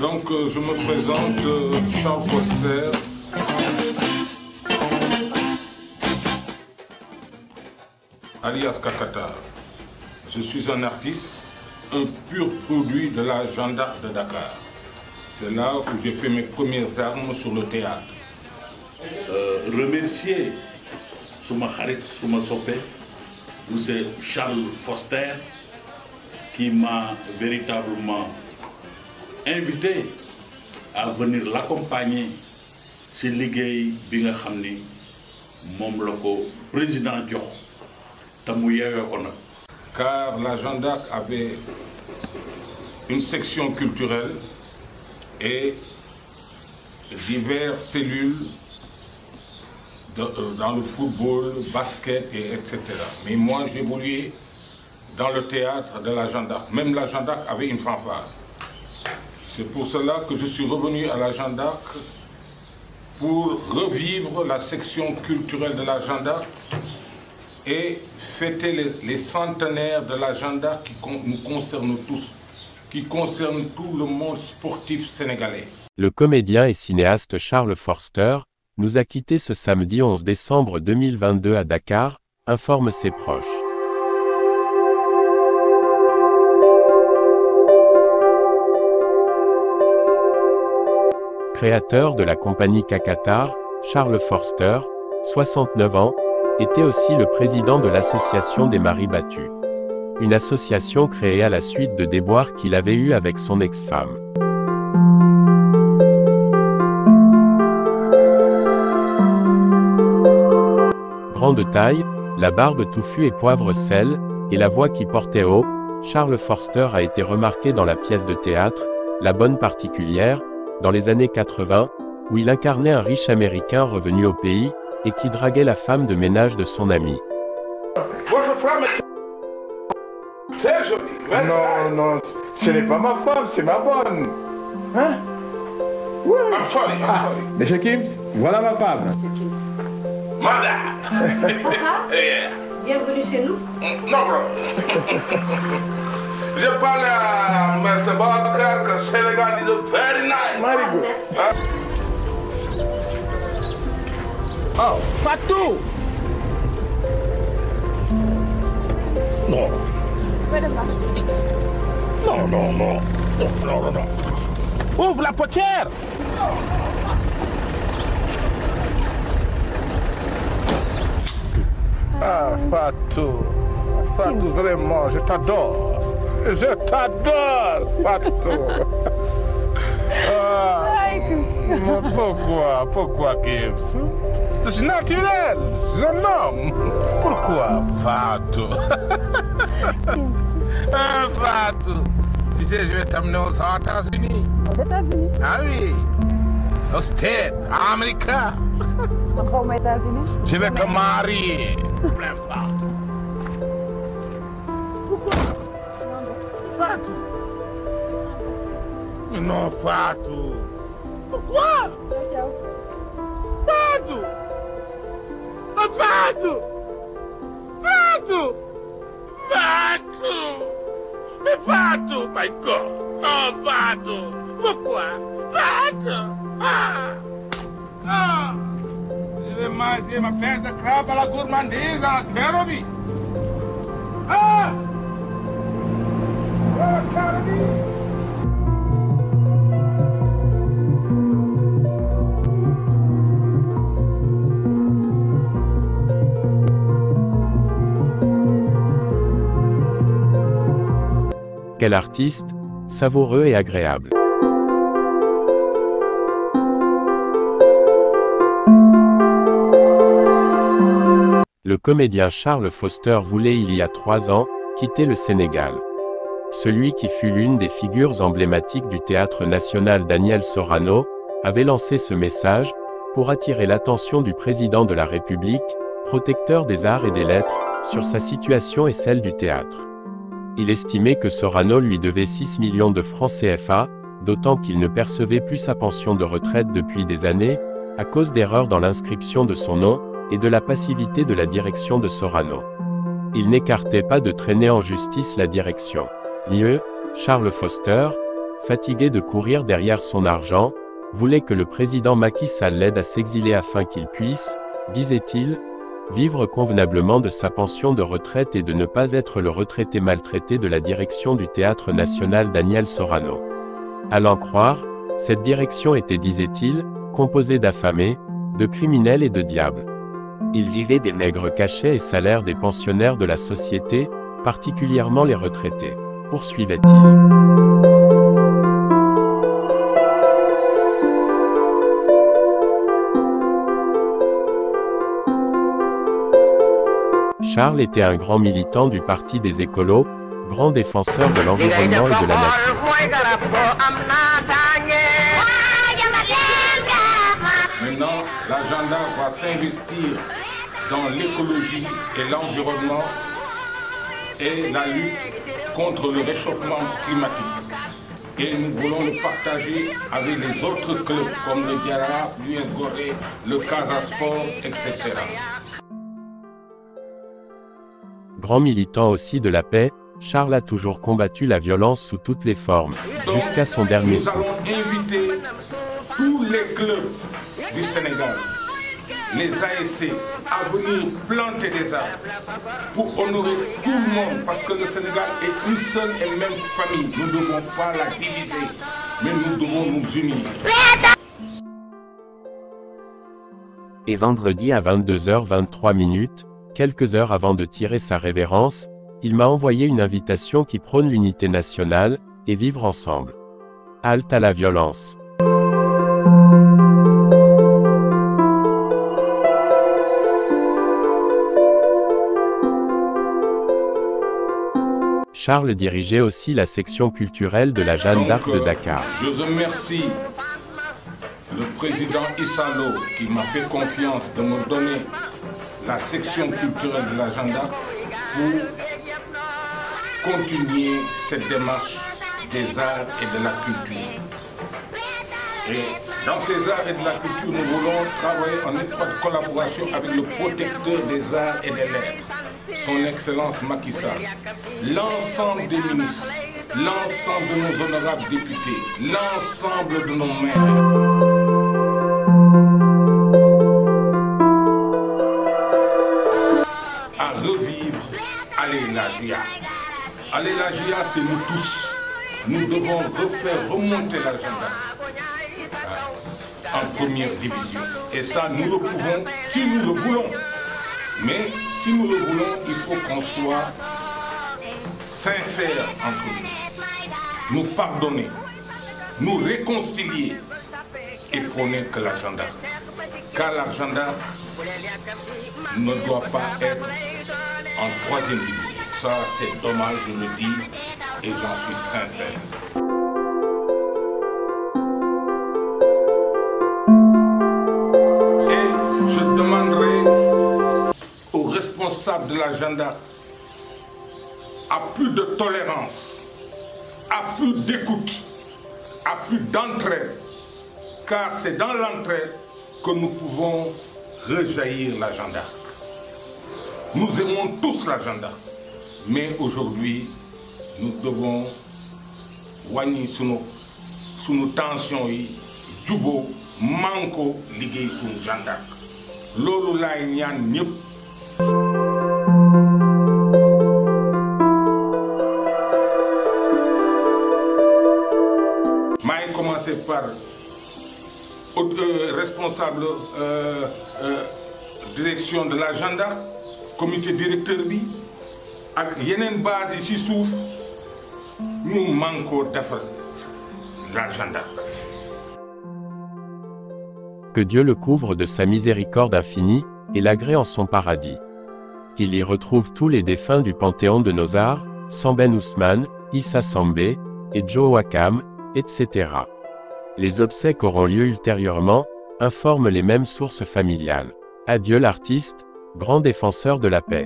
Donc je me présente, Charles Foster. Alias Kakatar. Je suis un artiste, un pur produit de la Jeanne d'Arc de Dakar. C'est là où j'ai fait mes premières armes sur le théâtre. Remercier Souma Kharit, Souma Sopé, c'est Charles Foster qui m'a véritablement invité à venir l'accompagner si liggéey bi nga xam ni moom la ko président jox te mu yeewee ko nag. Car la Jeanne d'Arc avait une section culturelle et diverses cellules dans le football, basket, etc. Mais moi, j'ai évolué dans le théâtre de la Jeanne d'Arc. Même la Jeanne d'Arc avait une fanfare. C'est pour cela que je suis revenu à la Jeanne d'Arc pour revivre la section culturelle de la Jeanne d'Arc et fêter les centenaires de la Jeanne d'Arc qui nous concernent tous, qui concernent tout le monde sportif sénégalais. Le comédien et cinéaste Charles Foster nous a quittés ce samedi 11 décembre 2022 à Dakar, informe ses proches. Créateur de la compagnie Kakatar, Charles Foster, 69 ans, était aussi le président de l'association des Maris Battus. Une association créée à la suite de déboires qu'il avait eus avec son ex-femme. Grande taille, la barbe touffue et poivre-sel, et la voix qui portait haut, Charles Foster a été remarqué dans la pièce de théâtre, La Bonne Particulière, dans les années 80, où il incarnait un riche Américain revenu au pays, et qui draguait la femme de ménage de son ami. Votre femme est très jolie. Non, non, ce n'est pas ma femme, c'est ma bonne. Hein? Ouais. I'm sorry. Monsieur Gibbs, voilà ma femme. Madame. Yeah. Bienvenue chez nous. No problem. Je parle à Mr. Bakar que Sénégal is very nice. Very good. Oh, Fatou. Non. Non. Ouvre la portière. Ah, Fatou. Fatou, vraiment, je t'adore. Je t'adore, Fatou. Pourquoi Gibbs? C'est naturel, c'est un homme. Pourquoi Fatou? Ah, Fatou. Tu sais, je vais t'amener aux États-Unis. Aux États-Unis? Ah oui. Aux States, à Amérique. Aux États-Unis? Je vais te marier. Fatou. Pourquoi? Fatou. Non, Fatou. Pourquoi? Fatou. Oh, Fatou. Fatou. Fatou. Mais Fatou, my God. Oh, Fatou. Pourquoi? Fatou. Je vais manger ma pièce de crabe à la gourmandise dans la Caroline. Oh, Caroline. Quel artiste, savoureux et agréable. Le comédien Charles Foster voulait il y a 3 ans, quitter le Sénégal. Celui qui fut l'une des figures emblématiques du théâtre national Daniel Sorano, avait lancé ce message, pour attirer l'attention du président de la République, protecteur des arts et des lettres, sur sa situation et celle du théâtre. Il estimait que Sorano lui devait 6 millions de francs CFA, d'autant qu'il ne percevait plus sa pension de retraite depuis des années, à cause d'erreurs dans l'inscription de son nom, et de la passivité de la direction de Sorano. Il n'écartait pas de traîner en justice la direction. Mieux, Charles Foster, fatigué de courir derrière son argent, voulait que le président Macky Sall l'aide à s'exiler afin qu'il puisse, disait-il, vivre convenablement de sa pension de retraite et de ne pas être le retraité maltraité de la direction du Théâtre national Daniel Sorano. À l'en croire, cette direction était, disait-il, composée d'affamés, de criminels et de diables. Il vivait des maigres cachets et salaires des pensionnaires de la société, particulièrement les retraités, poursuivait-il. Charles était un grand militant du Parti des écolos, grand défenseur de l'environnement et de la nature. Maintenant, l'agenda va s'investir dans l'écologie et l'environnement et la lutte contre le réchauffement climatique. Et nous voulons le partager avec les autres clubs comme le Diarra, l'US Gorée, le Casa Sport, etc. Grand militant aussi de la paix, Charles a toujours combattu la violence sous toutes les formes, jusqu'à son dernier souffle. Nous allons inviter tous les clubs du Sénégal, les ASC, à venir planter des arbres pour honorer tout le monde, parce que le Sénégal est une seule et même famille. Nous ne devons pas la diviser, mais nous devons nous unir. Et vendredi à 22h23, quelques heures avant de tirer sa révérence, il m'a envoyé une invitation qui prône l'unité nationale, et vivre ensemble. Halte à la violence. Charles dirigeait aussi la section culturelle de la Jeanne d'Arc de Dakar. Je remercie le président Issa Lo qui m'a fait confiance de me donner la section culturelle de la Jeanne d'Arc pour continuer cette démarche des arts et de la culture. Et dans ces arts et de la culture, nous voulons travailler en étroite collaboration avec le protecteur des arts et des lettres, son Excellence Macky Sall, l'ensemble des ministres, l'ensemble de nos honorables députés, l'ensemble de nos maires. Allez la GIA. Allez la GIA, c'est nous tous. Nous devons refaire remonter l'agenda en première division. Et ça, nous le pouvons si nous le voulons. Mais si nous le voulons, il faut qu'on soit sincère entre nous. Nous pardonner, nous réconcilier et prôner que l'agenda. Car l'agenda ne doit pas être en troisième division. Ça, c'est dommage, je le dis, et j'en suis sincère. Et je demanderai aux responsables de l'agenda à plus de tolérance, à plus d'écoute, à plus d'entraide, car c'est dans l'entraide que nous pouvons rejaillir l'agenda. Nous aimons tous l'agenda, mais aujourd'hui, nous devons wàññi sunu tension yi juboo manko liggéey sunu agenda. Loolu laay ñaan ñëpp. Maay commencer par responsable direction de l'agenda, comité directeur bi ak yeneen base yi ci suuf ñu manko defar l'agenda. Que Dieu le couvre de sa miséricorde infinie, et l'agrée en son paradis. Qu'il y retrouve tous les défunts du panthéon de nos arts, Samben Ousmane, Issa Sambé, et Joe Wakam, etc. Les obsèques auront lieu ultérieurement, informent les mêmes sources familiales. Adieu l'artiste, grand défenseur de la paix.